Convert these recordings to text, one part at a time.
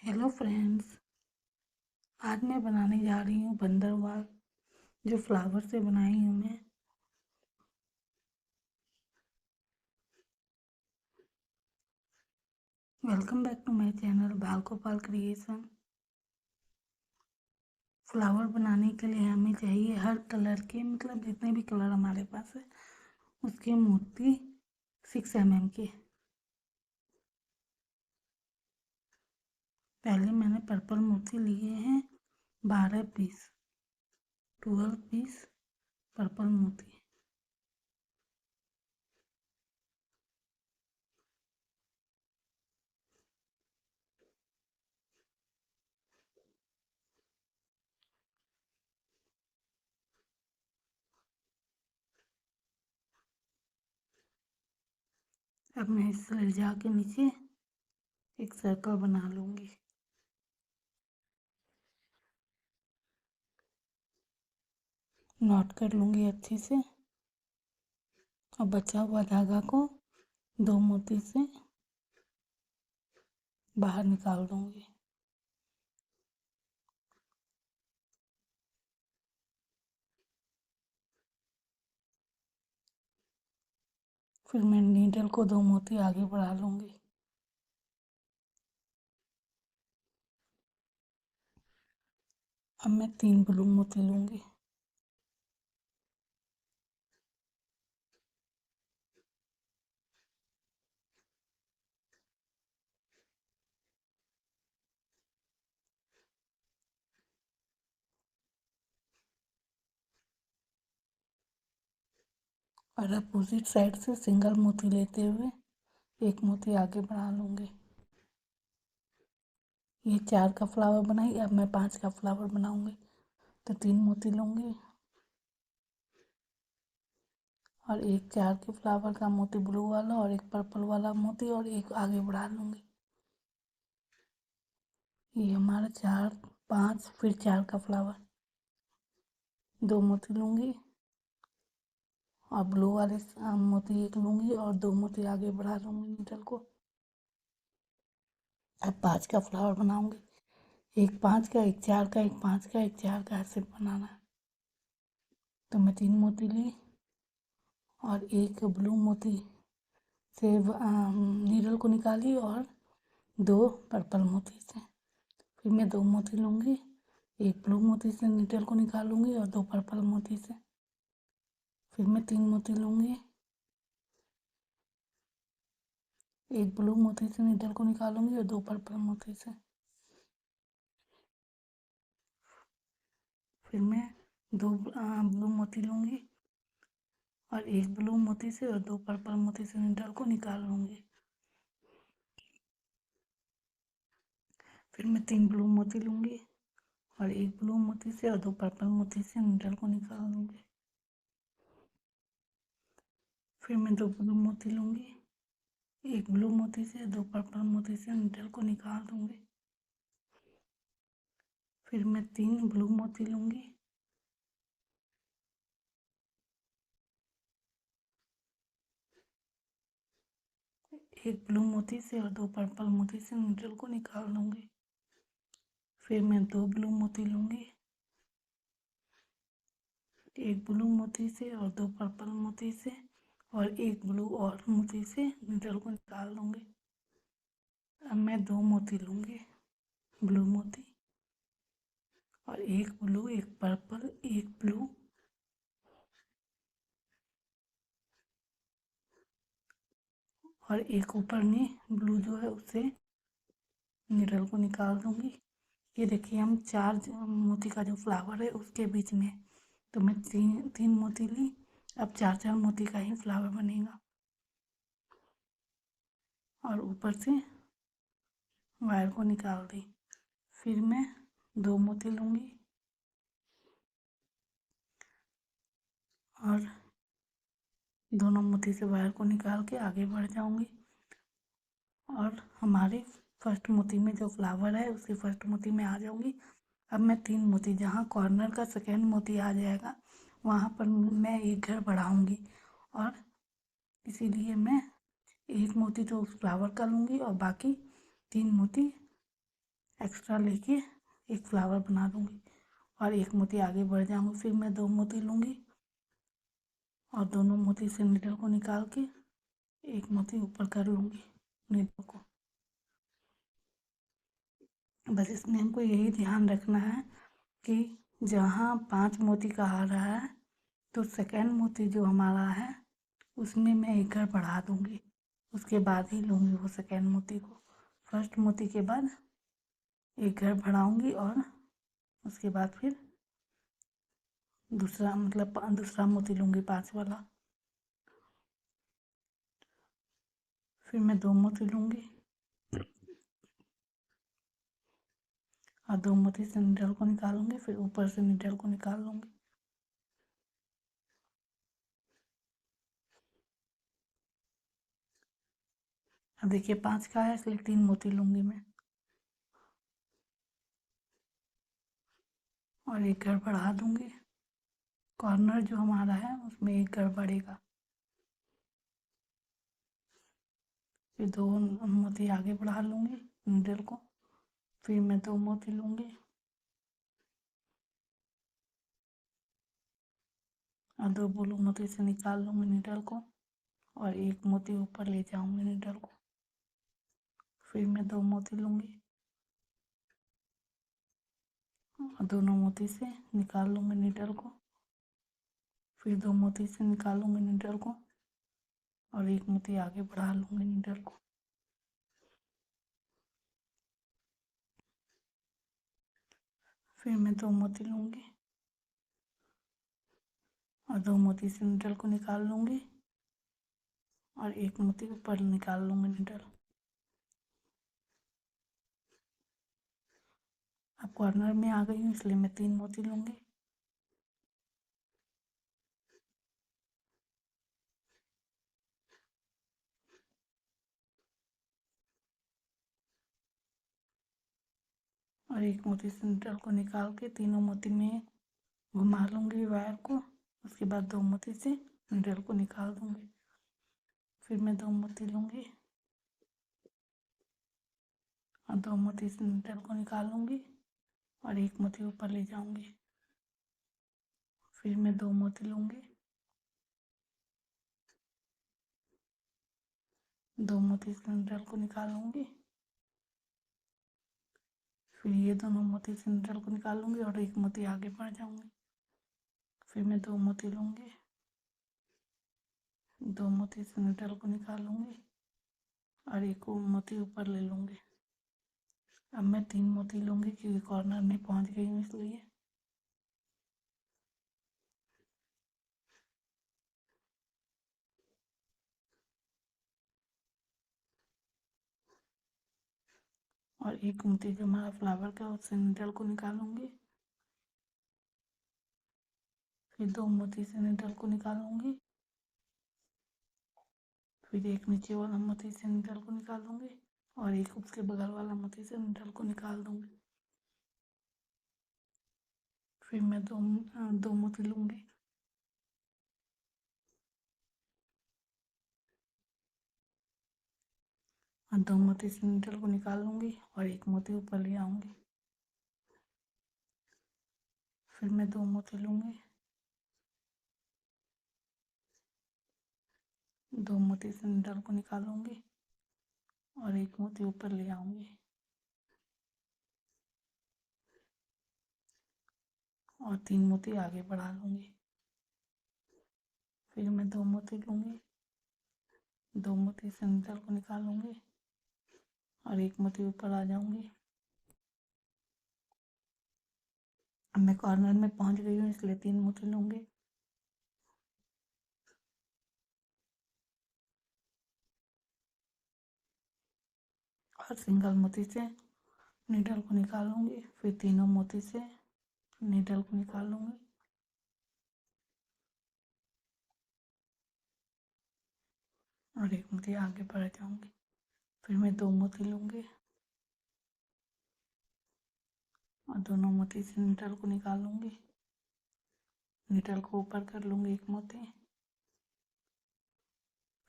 Hello friends. आज मैं बनाने जा रही हूँ बंदरवाल, जो फ्लावर से बनाई हूँ मैं। Welcome back to my channel Bal Gopal creation. Flower बनाने के लिए हमें चाहिए हर कलर के, मतलब जितने भी कलर हमारे पास है उसके मोती 6 mm के। पहले मैंने पर्पल मोती लिए हैं 12 पीस, 12 पीस पर्पल मोती। अब मैं इस सरिजा के नीचे एक सर्कल बना लूँगी। नॉट कर लूँगी अच्छे से और बचा हुआ धागा को 2 मोती से बाहर निकाल दूंगी। फिर मैं नीडल को 2 मोती आगे बढ़ा लूंगी। अब मैं 3 ब्लू मोती लूंगी। और अपोजिट साइड से सिंगल मोती लेते हुए 1 मोती आगे बढ़ा लूंगी। ये 4 का फ्लावर बनाई, अब मैं 5 का फ्लावर बनाऊंगी। तो 3 मोती लूंगी और एक 4 के फ्लावर का मोती ब्लू वाला और एक पर्पल वाला मोती और एक आगे बढ़ा लूंगी। ये हमारा 4, 5 फिर 4 का फ्लावर। 2 मोती लूंगी और ब्लू वाले मोती एक लूंगी और 2 मोती आगे बढ़ा लूंगी नीडल को। अब 5 का फ्लावर बनाऊंगी। एक 5 का, एक 4 का, एक 5 का, एक 4 का, ऐसे बनाना है। तो मैं 3 मोती ली और एक ब्लू मोती से नीडल को निकाली और 2 पर्पल मोती से। फिर मैं 2 मोती लूँगी, एक ब्लू मोती से नीडल को निकालूंगी और 2 पर्पल मोती से। फिर मैं 3 मोती लूँगी, एक ब्लू मोती से नीडल को निकालूंगी और 2 पर्पल मोती से। फिर मैं 2 ब्लू मोती लूँगी और एक ब्लू मोती से और 2 पर्पल मोती से नीडल को निकाल लूँगी। फिर मैं 3 ब्लू मोती लूँगी और एक ब्लू मोती से और 2 पर्पल मोती से नीडल को निकाल लूँगी। फिर मैं 2 ब्लू मोती लूँगी, एक ब्लू मोती से 2 पर्पल मोती से नीडल को निकाल दूँगी। फिर मैं 3 ब्लू मोती लूँगी, एक ब्लू मोती से और 2 पर्पल मोती से नीडल को निकाल लूँगी। फिर मैं 2 ब्लू मोती लूँगी, एक ब्लू मोती से और 2 पर्पल मोती से और एक ब्लू और मोती से नीडल को निकाल लूँगी। अब मैं 2 मोती लूँगी, ब्लू मोती और एक ब्लू, एक पर्पल, एक ब्लू और एक ऊपर में ब्लू जो है उससे नीडल को निकाल दूँगी। ये देखिए हम 4 मोती का जो फ्लावर है उसके बीच में, तो मैं 3 मोती ली। अब 4 मोती का ही फ्लावर बनेगा। और ऊपर से वायर को निकाल दी। फिर मैं 2 मोती लूँगी और दोनों मोती से वायर को निकाल के आगे बढ़ जाऊँगी और हमारे फर्स्ट मोती में जो फ्लावर है उसके फर्स्ट मोती में आ जाऊँगी। अब मैं 3 मोती, जहाँ कॉर्नर का सेकेंड मोती आ जाएगा वहाँ पर मैं एक घर बढ़ाऊँगी और इसीलिए मैं 1 मोती तो उस फ्लावर का लूँगी और बाकी 3 मोती एक्स्ट्रा लेके एक फ्लावर बना दूँगी और एक मोती आगे बढ़ जाऊँगी। फिर मैं 2 मोती लूँगी और दोनों मोती से नीडल को निकाल के एक मोती ऊपर कर लूँगी नीडल को। बस इसमें हमको यही ध्यान रखना है कि जहाँ 5 मोती का आ रहा है तो सेकेंड मोती जो हमारा है उसमें मैं एक घर बढ़ा दूँगी, उसके बाद ही लूँगी वो सेकेंड मोती को। फर्स्ट मोती के बाद एक घर बढ़ाऊँगी और उसके बाद फिर दूसरा मतलब दूसरा मोती लूँगी 5 वाला। फिर मैं 2 मोती लूँगी और 2 मोती से नीडल को निकालूंगी, फिर ऊपर से नीडल को निकाल लूँगी। अब देखिए 5 का है इसलिए 3 मोती लूँगी मैं और एक घर बढ़ा दूँगी। कॉर्नर जो हमारा है उसमें एक घर बढ़ेगा। फिर 2 मोती आगे बढ़ा लूँगी नीडल को। फिर मैं 2 मोती लूँगी और 2 ब्लू मोती से निकाल लूँगी नीडल को और एक मोती ऊपर ले जाऊँगी नीडल को। फिर मैं 2 मोती लूँगी और दोनों मोती से निकाल लूँगी नीडल को। फिर 2 मोती से निकालूंगी नीडल को और एक मोती आगे बढ़ा लूँगी नीडल को। फिर मैं 2 मोती लूँगी और 2 मोती से नीडल को निकाल लूँगी और एक मोती ऊपर निकाल लूँगी नीडल। अब कॉर्नर में आ गई हूँ इसलिए मैं 3 मोती लूँगी और एक मोती से नीडल को निकाल के तीनों मोती में घुमा लूँगी वायर को। उसके बाद 2 मोती से नीडल को निकाल दूँगी। फिर मैं 2 मोती लूँगी और 2 मोती से नीडल को निकालूंगी और एक मोती ऊपर ले जाऊँगी। फिर मैं 2 मोती लूँगी, 2 मोती से नीडल को निकालूंगी। फिर ये दोनों मोती से नीडल को निकालूंगी और एक मोती आगे बढ़ जाऊँगी। फिर मैं 2 मोती लूँगी, 2 मोती से नीडल को निकालूंगी और एक मोती ऊपर ले लूँगी। अब मैं 3 मोती लूँगी क्योंकि कॉर्नर में पहुँच गई हूँ इसलिए। और एक मोती जो हमारा फ्लावर का उससे नीडल को निकालूंगी। फिर 2 मोती से नीडल को निकालूंगी। फिर एक नीचे वाला मोती से नीडल को निकालूंगी और एक उसके बगल वाला मोती से नीडल को निकाल दूंगी। फिर मैं 2 मोती लूँगी और 2 मोती से नीडल को निकाल लूँगी और एक मोती ऊपर ले आऊँगी। फिर मैं 2 मोती लूँगी, 2 मोती से नीडल को निकालूंगी और एक मोती ऊपर ले आऊँगी और 3 मोती आगे बढ़ा लूँगी। फिर मैं 2 मोती लूँगी, 2 मोती से नीडल को निकालूंगी और एक मोती ऊपर आ जाऊँगी। अब मैं कॉर्नर में पहुँच गई हूँ इसलिए 3 मोती लूँगी और सिंगल मोती से नीडल को निकालूंगी। फिर तीनों मोती से नीडल को निकालूंगी और एक मोती आगे बढ़ जाऊंगी। फिर मैं 2 मोती लूँगी और दोनों मोती से नीडल को निकालूंगी। नीडल को ऊपर कर लूँगी एक मोती।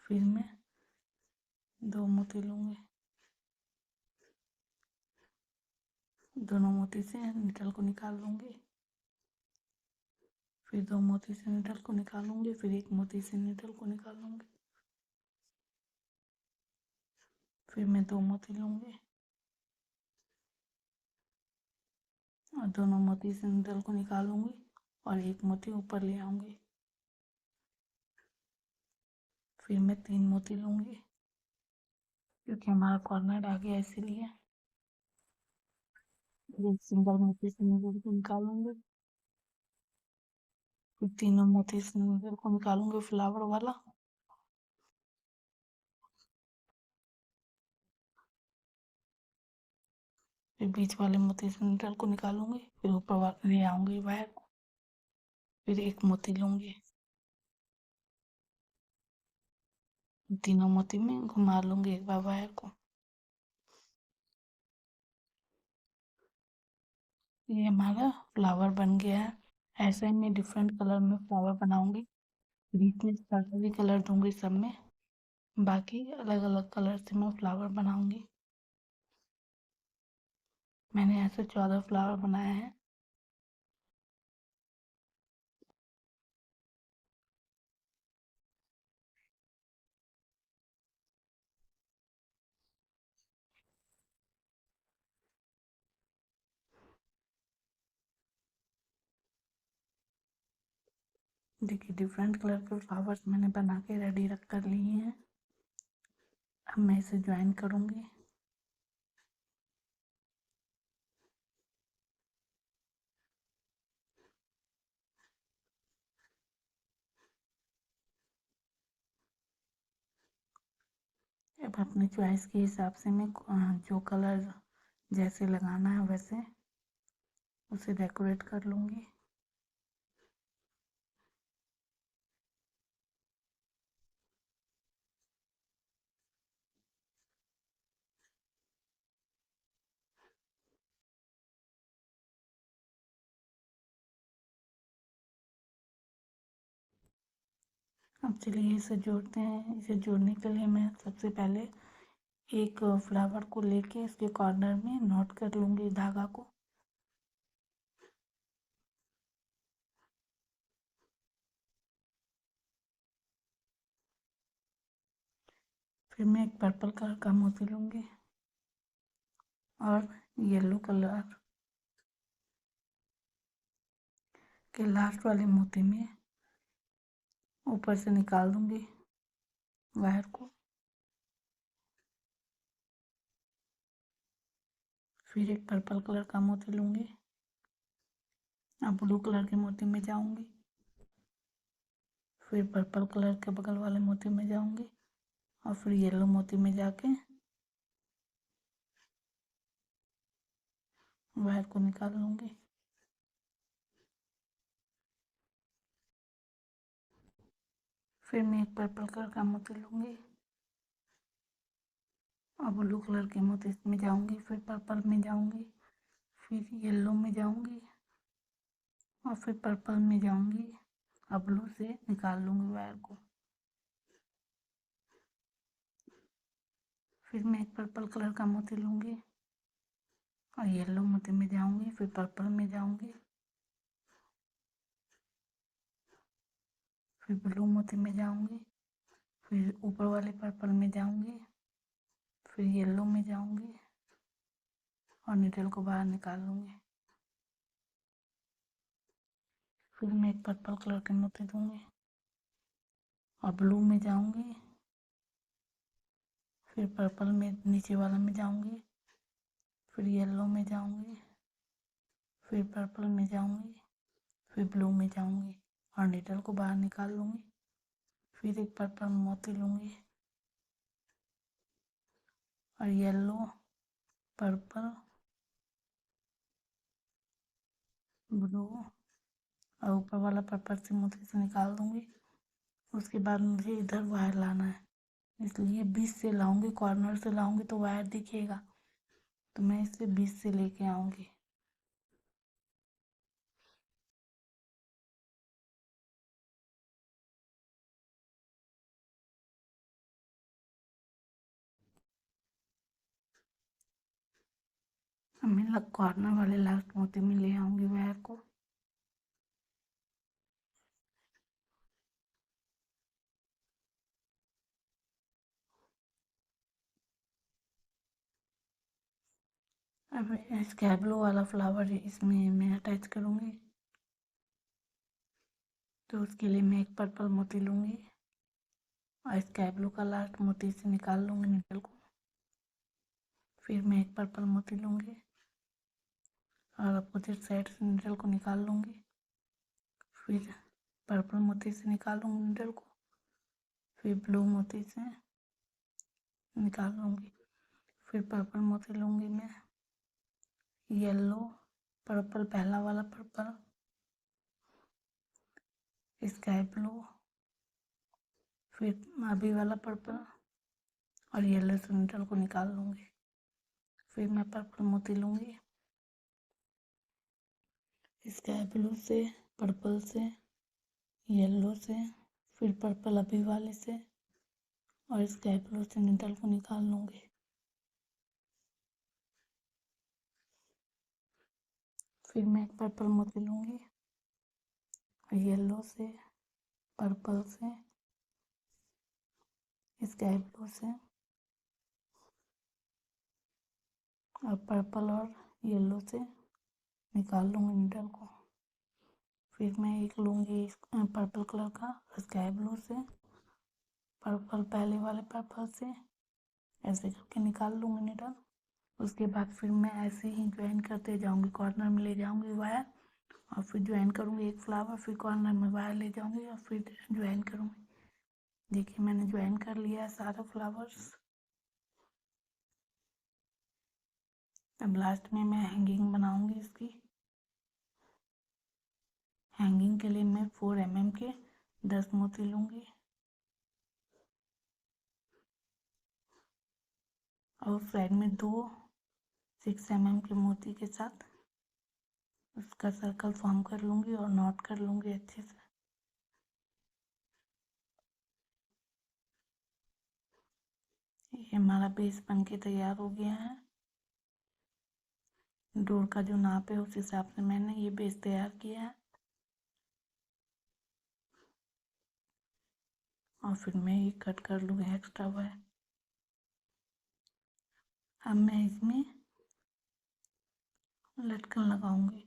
फिर मैं 2 मोती लूँगी दोनों मोती से निडल को निकाल लूँगी, फिर 2 मोती से निडल को निकालूंगी, फिर 1 मोती से निडल को निकालूंगी, फिर मैं 2 मोती लूँगी और दोनों मोती से निडल को निकालूंगी और 1 मोती ऊपर ले आऊंगी, फिर मैं 3 मोती लूँगी क्योंकि हमारा कॉर्नर आ गया इसीलिए। एक सिंगल मोती से निडल को निकालूंगी, फिर तीनों मोती से निडल को निकालूंगी फ्लावर वाला, फिर बीच वाले मोती से निडल को निकालूंगी, फिर ऊपर वाले ले आऊंगी वायर को, फिर 1 मोती लूँगी, तीनों मोती में घुमा लूँगी एक बार वायर को। ये हमारा फ्लावर बन गया है। ऐसे ही मैं डिफरेंट कलर में फ्लावर बनाऊंगी, बीच में सर्कल कलर दूंगी सब में, बाकी अलग अलग कलर से मैं फ्लावर बनाऊंगी। मैंने ऐसे 14 फ्लावर बनाए हैं। देखिए डिफरेंट कलर के फ्लावर्स मैंने बना के रेडी रख कर लिए हैं। अब मैं इसे ज्वाइन करूंगी। अब अपने चॉइस के हिसाब से मैं जो कलर जैसे लगाना है वैसे उसे डेकोरेट कर लूंगी। अब चलिए इसे जोड़ते हैं। इसे जोड़ने के लिए मैं सबसे पहले एक फ्लावर को लेके इसके कॉर्नर में नॉट कर लूंगी धागा को। फिर मैं एक पर्पल कलर का मोती लूंगी और येलो कलर के लास्ट वाले मोती में ऊपर से निकाल दूंगी वायर को। फिर एक पर्पल कलर का मोती लूंगी, अब ब्लू कलर के मोती में जाऊंगी, फिर पर्पल कलर के बगल वाले मोती में जाऊंगी और फिर येलो मोती में जाके वायर को निकाल लूंगी। फिर मैं एक पर्पल कलर का मोती लूंगी और ब्लू कलर के मोती में जाऊंगी, फिर पर्पल में जाऊंगी, फिर येलो में जाऊंगी और फिर पर्पल में जाऊंगी और ब्लू से निकाल लूंगी वायर को। फिर मैं एक पर्पल कलर का मोती लूंगी और येलो मोती में जाऊंगी, फिर पर्पल में जाऊंगी, फिर ब्लू मोती में जाऊंगी, फिर ऊपर वाले पर्पल में जाऊंगी, फिर येलो में जाऊंगी और निडल को बाहर निकाल लूंगी। फिर मैं एक पर्पल कलर के मोती दूंगी और ब्लू में जाऊंगी, फिर पर्पल में नीचे वाला में जाऊंगी, फिर येलो में जाऊंगी, फिर पर्पल में जाऊंगी, फिर ब्लू में जाऊंगी और निडल को बाहर निकाल लूंगी। फिर एक पर्पल मोती लूंगी और येलो, पर्पल, ब्लू और ऊपर वाला पर्पल से मोती से निकाल दूंगी। उसके बाद मुझे इधर वायर लाना है, इसलिए बीच से लाऊंगी, कॉर्नर से लाऊंगी तो वायर दिखेगा, तो मैं इसे बीच से लेके आऊंगी। अब मैं कॉर्नर वाले लास्ट मोती में ले आऊंगी वायर को। अब स्काई ब्लू वाला फ्लावर इसमें मैं अटैच करूंगी, तो उसके लिए मैं एक पर्पल मोती लूंगी और स्काई ब्लू का लास्ट मोती से निकाल लूंगी निडल को। फिर मैं एक पर्पल मोती लूंगी और अपोजिट साइड से निडल को निकाल लूंगी। फिर पर्पल मोती से निकाल लूंगी निडल को, फिर ब्लू मोती से निकाल लूंगी। फिर पर्पल मोती लूंगी मैं, येलो, पर्पल, पहला वाला पर्पल, स्काई ब्लू, फिर अभी वाला पर्पल और येलो से निडल को निकाल लूंगी। फिर मैं पर्पल मोती लूंगी, स्काई ब्लू से, पर्पल से, येलो से, फिर पर्पल अभी वाले से और स्काई ब्लू से निडल को निकाल लूंगी। फिर मैं एक पर्पल मोती लूंगी, येलो से, पर्पल से, स्काई ब्लू से और पर्पल और येलो से निकाल लूंगी निडल को। फिर मैं एक लूंगी पर्पल कलर का स्काई ब्लू से, पर्पल पहले वाले पर्पल से, ऐसे करके निकाल लूंगी निडल। उसके बाद फिर मैं ऐसे ही ज्वाइन करते जाऊंगी, कॉर्नर में ले जाऊंगी वायर और फिर ज्वाइन करूंगी एक फ्लावर, फिर कॉर्नर में वायर ले जाऊंगी और फिर ज्वाइन करूंगी। देखिए मैंने ज्वाइन कर लिया है सारे फ्लावर्स। अब लास्ट में मैं हैंगिंग बनाऊंगी इसकी। हैंगिंग के लिए मैं 4 mm के 10 मोती लूंगी और साइड में 2 6 mm के मोती के साथ उसका सर्कल फॉर्म कर लूंगी और नॉट कर लूंगी अच्छे से। ये हमारा बेस बन के तैयार हो गया है। डोर का जो नाप है उस हिसाब से मैंने ये बेस तैयार किया है और फिर मैं ये कट कर लूँगी एक्स्ट्रा वायर। अब मैं इसमें लटकन लगाऊंगी।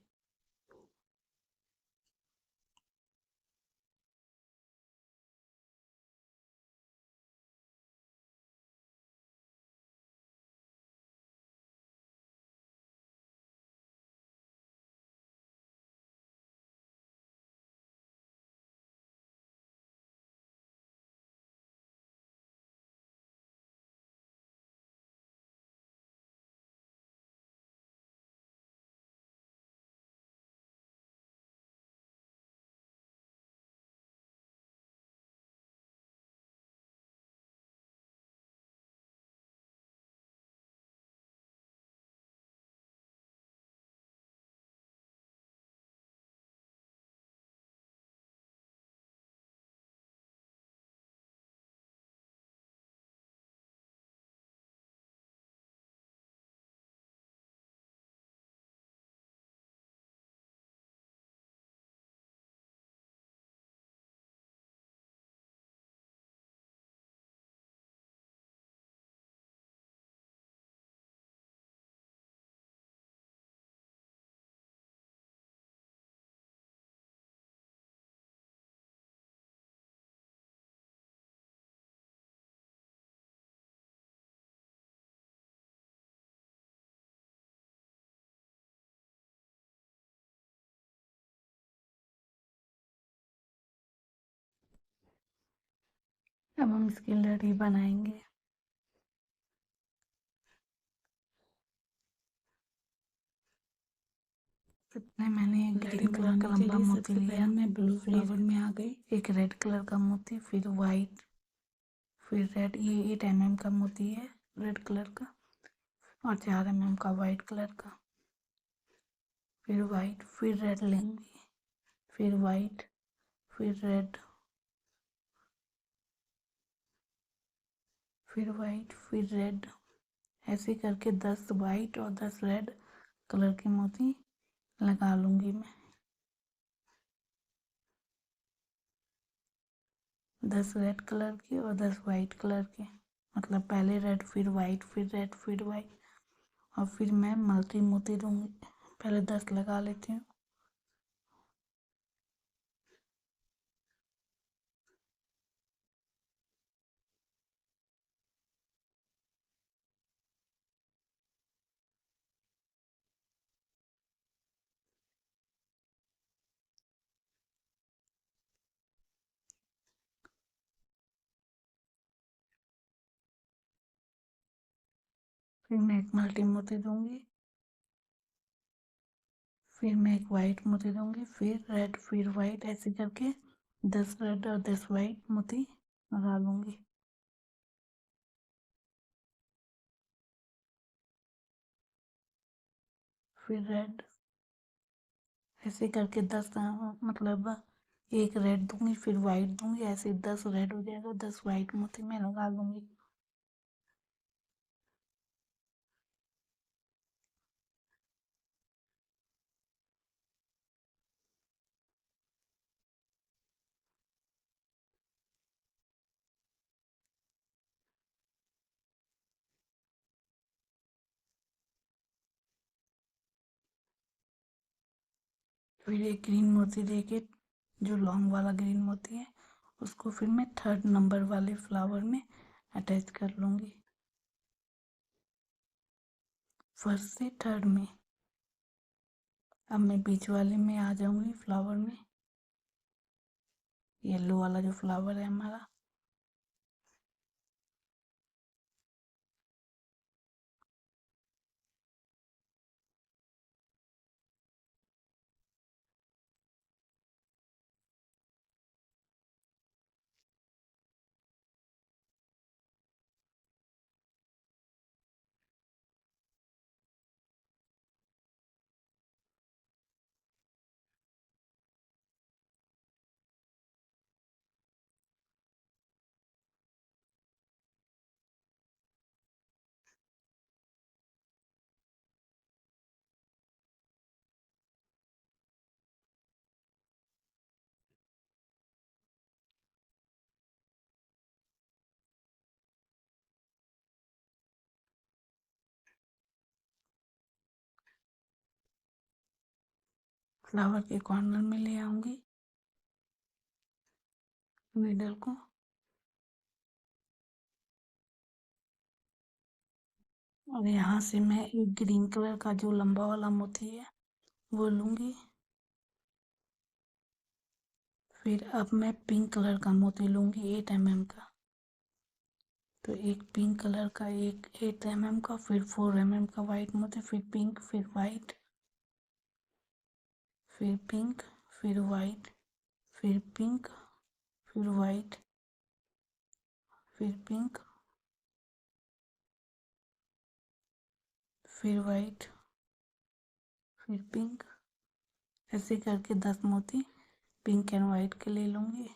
अब हम इसकी लड़ी बनाएंगे। इतने मैंने एक ग्रीन कलर का लंबा मोती लिया, मैं ब्लू फ्लावर में आ गई। एक रेड कलर का मोती, फिर वाइट, फिर रेड। ये 8 mm का मोती है रेड कलर का और 4 mm का वाइट कलर का। फिर वाइट, फिर रेड लेंगे, फिर वाइट, फिर रेड, फिर वाइट, फिर रेड, ऐसे करके 10 वाइट और 10 रेड कलर के मोती लगा लूँगी मैं। 10 रेड कलर के और 10 वाइट कलर के, मतलब पहले रेड फिर वाइट फिर रेड फिर वाइट, और फिर मैं मल्टी मोती दूँगी। पहले 10 लगा लेती हूँ। फिर मैं एक मल्टी मोती दूँगी, फिर मैं एक वाइट मोती दूँगी, फिर रेड फिर वाइट, ऐसे करके 10 रेड और 10 वाइट मोती लगा लूँगी। फिर रेड, ऐसे करके 10 मतलब एक रेड दूँगी फिर वाइट दूँगी, ऐसे 10 रेड हो जाएगा, 10 वाइट मोती मैं लगा लूँगी। फिर एक ग्रीन मोती लेके, जो लॉन्ग वाला ग्रीन मोती है, उसको फिर मैं 3rd नंबर वाले फ्लावर में अटैच कर लूँगी, फर्स्ट से 3rd में। अब मैं बीच वाले में आ जाऊँगी फ्लावर में, येलो वाला जो फ्लावर है हमारा। फ्लावर के कॉर्नर में ले आऊँगी नीडल को, और यहाँ से मैं एक ग्रीन कलर का जो लंबा वाला मोती है वो लूँगी। फिर अब मैं पिंक कलर का मोती लूँगी 8 mm का, तो एक पिंक कलर का, एक 8 mm का, फिर 4 mm का वाइट मोती, फिर पिंक फिर वाइट, फिर पिंक फिर वाइट, फिर पिंक फिर वाइट, फिर पिंक फिर वाइट, फिर पिंक, ऐसे करके 10 मोती पिंक एंड वाइट के ले लूँगी।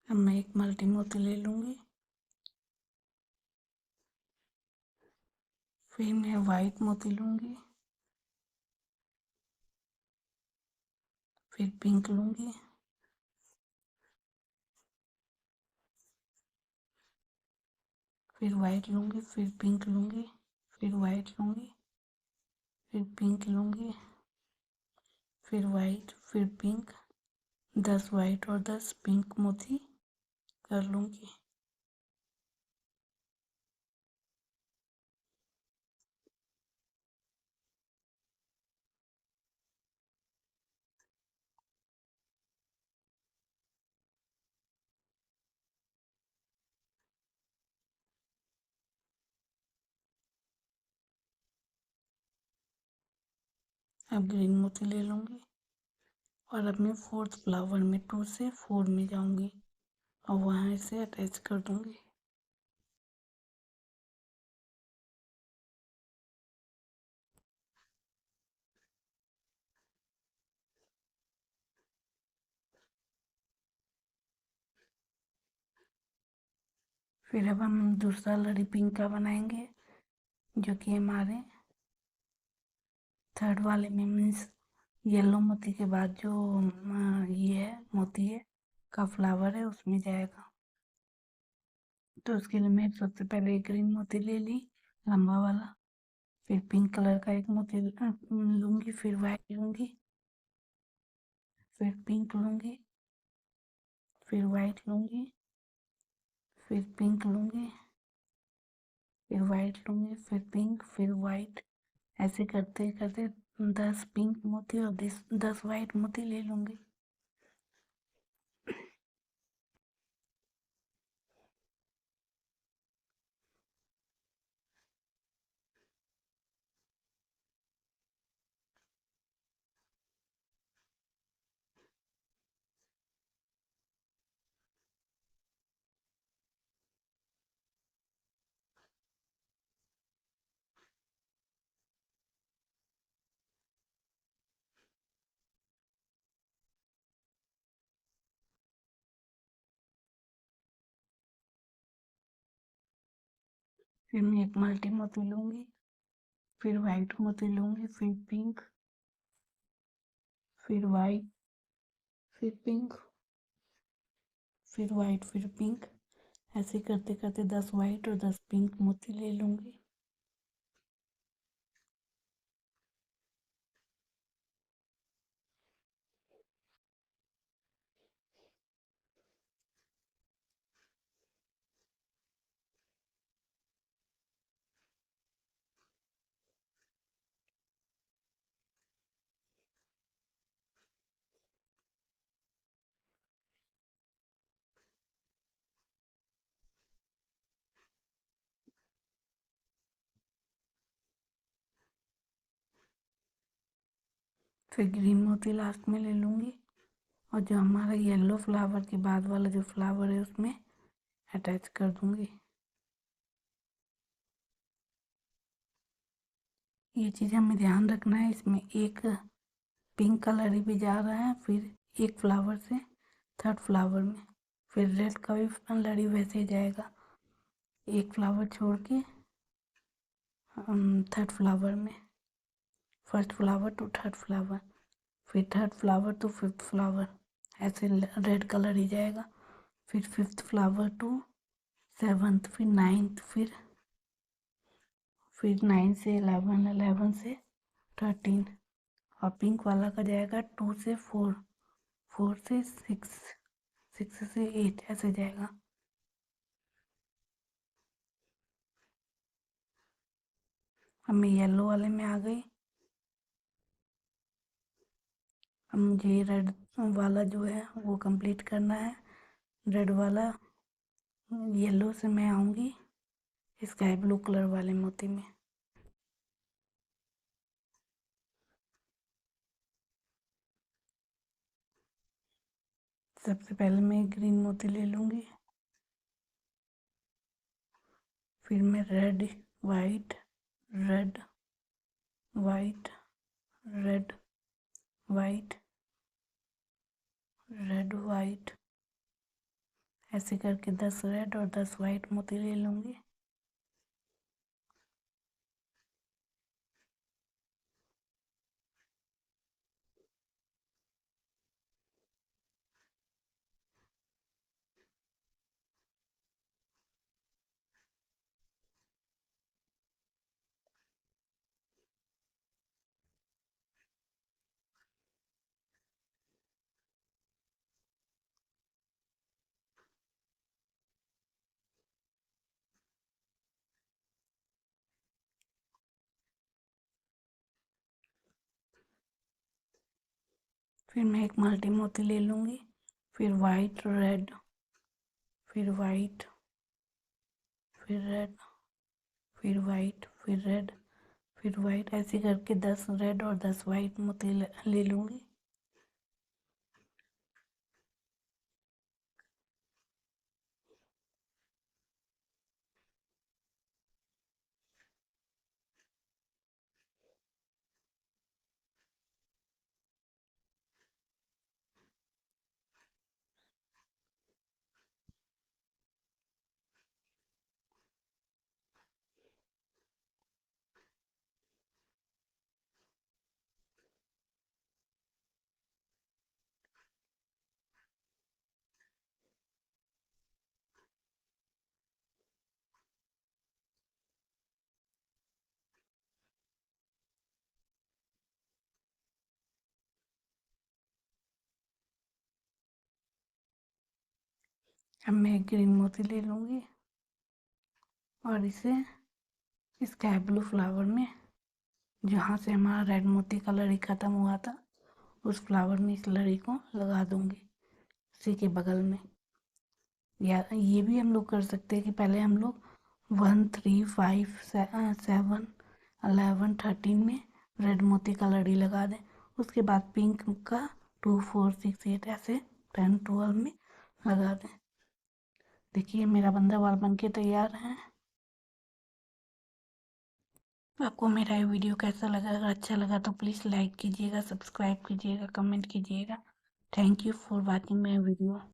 अब मैं एक मल्टी मोती ले लूँगी, फिर मैं वाइट मोती लूँगी, फिर पिंक लूँगी, फिर वाइट लूँगी, फिर पिंक लूँगी, फिर वाइट लूँगी, फिर पिंक लूँगी, फिर वाइट, फिर पिंक, 10 वाइट और 10 पिंक मोती कर लूँगी। अब ग्रीन मोती ले लूँगी, और अब मैं फोर्थ फ्लावर में 2 से 4 में जाऊंगी और वहाँ इसे अटैच कर दूंगी। फिर अब हम दूसरा लड़ी पिंक का बनाएंगे, जो कि हमारे थर्ड वाले में मीन्स येलो मोती के बाद जो ये है मोती है का फ्लावर है उसमें जाएगा। तो उसके लिए मैं सबसे पहले एक ग्रीन मोती ले ली लंबा वाला, फिर पिंक कलर का एक मोती लूँगी, फिर वाइट लूँगी, फिर पिंक लूँगी, फिर वाइट लूँगी, फिर पिंक लूँगी, फिर वाइट लूँगी, फिर पिंक, फिर वाइट, ऐसे करते करते 10 पिंक मोती और 10 वाइट मोती ले लूँगी। फिर मैं एक मल्टी मोती लूँगी, फिर वाइट मोती लूँगी, फिर पिंक, फिर वाइट, फिर पिंक, फिर वाइट, फिर पिंक, ऐसे करते करते 10 वाइट और 10 पिंक मोती ले लूँगी। फिर ग्रीन मोती लास्ट में ले लूँगी और जो हमारा येलो फ्लावर के बाद वाला जो फ्लावर है उसमें अटैच कर दूँगी। ये चीज़ हमें ध्यान रखना है, इसमें एक पिंक कलर ही भी जा रहा है, फिर एक फ्लावर से थर्ड फ्लावर में, फिर रेड का भी लड़ी वैसे ही जाएगा, एक फ्लावर छोड़ के थर्ड फ्लावर में, first flower to third flower, फिर third flower to fifth flower, ऐसे रेड कलर ही जाएगा, फिर फिफ्थ फ्लावर टू सेवन्थ, फिर नाइन्थ, फिर 9 से 11, 11 से 13, और पिंक वाला का जाएगा 2 से 4, 4 से 6, 6 से 8, ऐसे जाएगा। अब मैं येलो वाले में आ गई। अब मुझे रेड वाला जो है वो कंप्लीट करना है। रेड वाला येलो से मैं आऊँगी स्काई ब्लू कलर वाले मोती में। सबसे पहले मैं ग्रीन मोती ले लूँगी, फिर मैं red, white, red, white, red, white, red, white, ऐसे करके 10 रेड और 10 वाइट मोती ले लूँगी। फिर मैं एक मल्टी मोती ले लूँगी, फिर वाइट, रेड, फिर वाइट, फिर रेड, फिर वाइट, फिर रेड, फिर वाइट, ऐसे करके 10 रेड और 10 वाइट मोती ले लूँगी। अब मैं एक ग्रीन मोती ले लूँगी और इसे स्काई ब्लू फ्लावर में, जहाँ से हमारा रेड मोती का लड़ी ख़त्म हुआ था, उस फ्लावर में इस लड़ी को लगा दूँगी इसी के बगल में। या ये भी हम लोग कर सकते हैं कि पहले हम लोग 1 3 5 7 11 13 में रेड मोती का लड़ी लगा दें, उसके बाद पिंक का 2 4 6 8 ऐसे 10 12 में लगा दें। देखिए मेरा बंदा बाल बन के तैयार है। आपको मेरा ये वीडियो कैसा लगा? अगर अच्छा लगा तो प्लीज़ लाइक कीजिएगा, सब्सक्राइब कीजिएगा, कमेंट कीजिएगा। Thank you for watching my video.